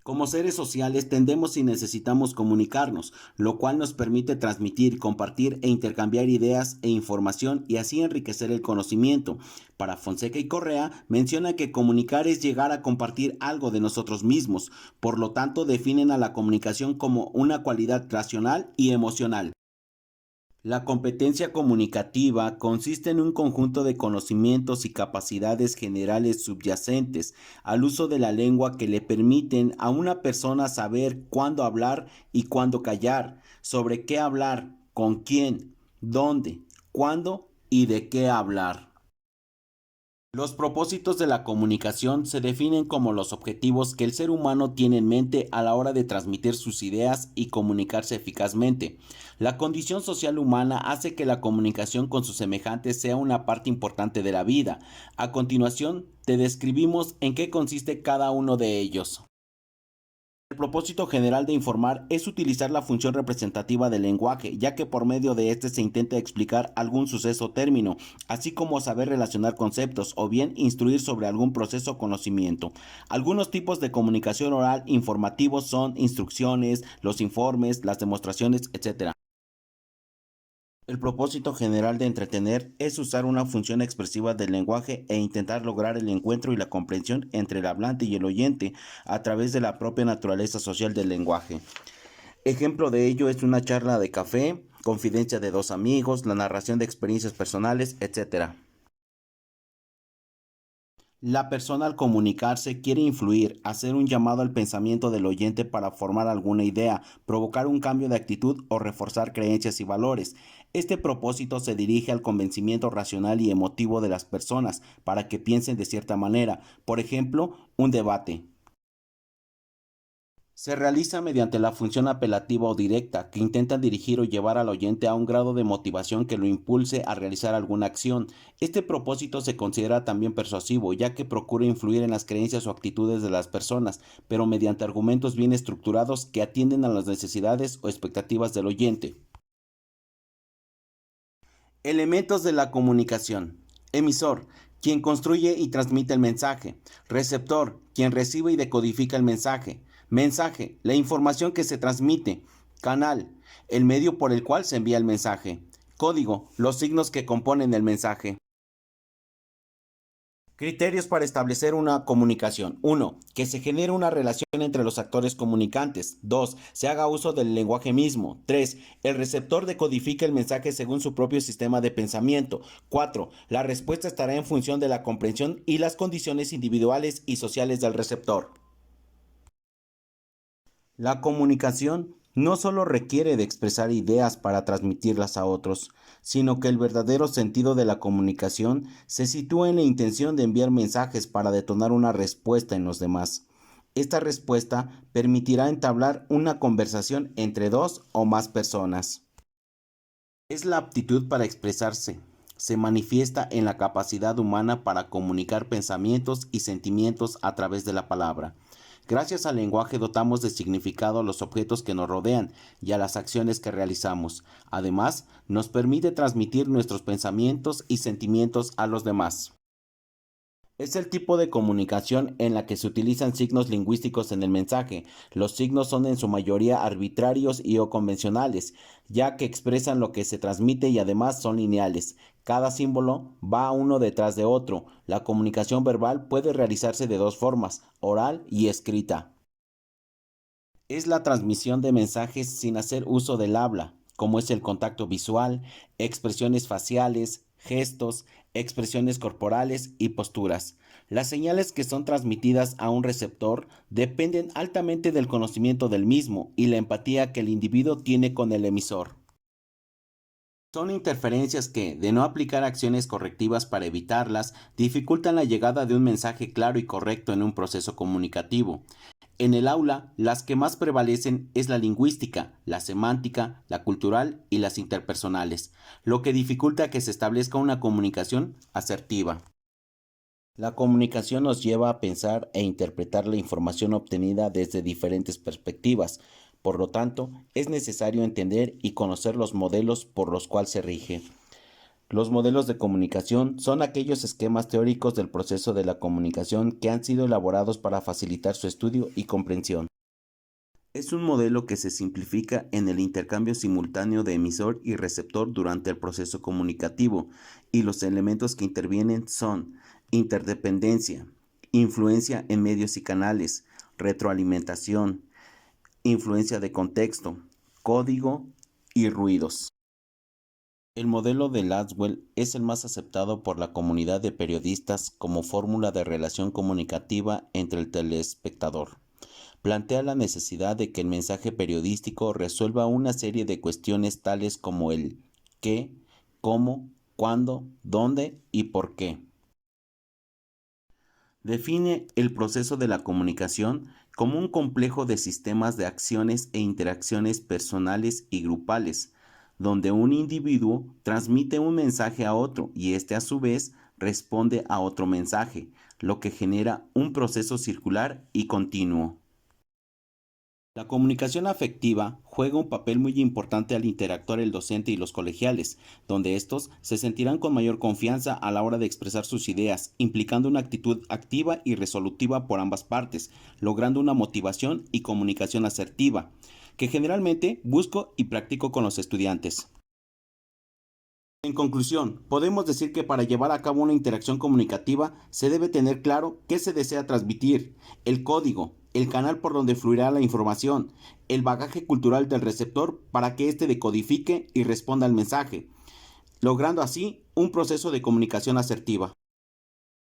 Como seres sociales tendemos y necesitamos comunicarnos, lo cual nos permite transmitir, compartir e intercambiar ideas e información y así enriquecer el conocimiento. Para Fonseca y Correa menciona que comunicar es llegar a compartir algo de nosotros mismos, por lo tanto definen a la comunicación como una cualidad racional y emocional. La competencia comunicativa consiste en un conjunto de conocimientos y capacidades generales subyacentes al uso de la lengua que le permiten a una persona saber cuándo hablar y cuándo callar, sobre qué hablar, con quién, dónde, cuándo y de qué hablar. Los propósitos de la comunicación se definen como los objetivos que el ser humano tiene en mente a la hora de transmitir sus ideas y comunicarse eficazmente. La condición social humana hace que la comunicación con sus semejantes sea una parte importante de la vida. A continuación, te describimos en qué consiste cada uno de ellos. El propósito general de informar es utilizar la función representativa del lenguaje, ya que por medio de este se intenta explicar algún suceso o término, así como saber relacionar conceptos o bien instruir sobre algún proceso o conocimiento. Algunos tipos de comunicación oral informativos son instrucciones, los informes, las demostraciones, etc. El propósito general de entretener es usar una función expresiva del lenguaje e intentar lograr el encuentro y la comprensión entre el hablante y el oyente a través de la propia naturaleza social del lenguaje. Ejemplo de ello es una charla de café, confidencia de dos amigos, la narración de experiencias personales, etc. La persona al comunicarse quiere influir, hacer un llamado al pensamiento del oyente para formar alguna idea, provocar un cambio de actitud o reforzar creencias y valores. Este propósito se dirige al convencimiento racional y emotivo de las personas para que piensen de cierta manera, por ejemplo, un debate. Se realiza mediante la función apelativa o directa, que intenta dirigir o llevar al oyente a un grado de motivación que lo impulse a realizar alguna acción. Este propósito se considera también persuasivo, ya que procura influir en las creencias o actitudes de las personas, pero mediante argumentos bien estructurados que atienden a las necesidades o expectativas del oyente. Elementos de la comunicación. Emisor, quien construye y transmite el mensaje. Receptor, quien recibe y decodifica el mensaje. Mensaje, la información que se transmite. Canal, el medio por el cual se envía el mensaje. Código, los signos que componen el mensaje. Criterios para establecer una comunicación. 1. Que se genere una relación entre los actores comunicantes. 2. Se haga uso del lenguaje mismo. 3. El receptor decodifica el mensaje según su propio sistema de pensamiento. 4. La respuesta estará en función de la comprensión y las condiciones individuales y sociales del receptor. La comunicación no solo requiere de expresar ideas para transmitirlas a otros, sino que el verdadero sentido de la comunicación se sitúa en la intención de enviar mensajes para detonar una respuesta en los demás. Esta respuesta permitirá entablar una conversación entre dos o más personas. Es la aptitud para expresarse. Se manifiesta en la capacidad humana para comunicar pensamientos y sentimientos a través de la palabra. Gracias al lenguaje dotamos de significado a los objetos que nos rodean y a las acciones que realizamos. Además, nos permite transmitir nuestros pensamientos y sentimientos a los demás. Es el tipo de comunicación en la que se utilizan signos lingüísticos en el mensaje. Los signos son en su mayoría arbitrarios y o convencionales, ya que expresan lo que se transmite y además son lineales. Cada símbolo va uno detrás de otro. La comunicación verbal puede realizarse de dos formas, oral y escrita. Es la transmisión de mensajes sin hacer uso del habla, como es el contacto visual, expresiones faciales, gestos, expresiones corporales y posturas. Las señales que son transmitidas a un receptor dependen altamente del conocimiento del mismo y la empatía que el individuo tiene con el emisor. Son interferencias que, de no aplicar acciones correctivas para evitarlas, dificultan la llegada de un mensaje claro y correcto en un proceso comunicativo. En el aula, las que más prevalecen es la lingüística, la semántica, la cultural y las interpersonales, lo que dificulta que se establezca una comunicación asertiva. La comunicación nos lleva a pensar e interpretar la información obtenida desde diferentes perspectivas. Por lo tanto, es necesario entender y conocer los modelos por los cuales se rige. Los modelos de comunicación son aquellos esquemas teóricos del proceso de la comunicación que han sido elaborados para facilitar su estudio y comprensión. Es un modelo que se simplifica en el intercambio simultáneo de emisor y receptor durante el proceso comunicativo, y los elementos que intervienen son interdependencia, influencia en medios y canales, retroalimentación, influencia de contexto, código y ruidos. El modelo de Laswell es el más aceptado por la comunidad de periodistas como fórmula de relación comunicativa entre el telespectador. Plantea la necesidad de que el mensaje periodístico resuelva una serie de cuestiones tales como el qué, cómo, cuándo, dónde y por qué. Define el proceso de la comunicación como un complejo de sistemas de acciones e interacciones personales y grupales, donde un individuo transmite un mensaje a otro y éste a su vez responde a otro mensaje, lo que genera un proceso circular y continuo. La comunicación afectiva juega un papel muy importante al interactuar el docente y los colegiales, donde estos se sentirán con mayor confianza a la hora de expresar sus ideas, implicando una actitud activa y resolutiva por ambas partes, logrando una motivación y comunicación asertiva, que generalmente busco y practico con los estudiantes. En conclusión, podemos decir que para llevar a cabo una interacción comunicativa se debe tener claro qué se desea transmitir, el código, el canal por donde fluirá la información, el bagaje cultural del receptor para que éste decodifique y responda al mensaje, logrando así un proceso de comunicación asertiva.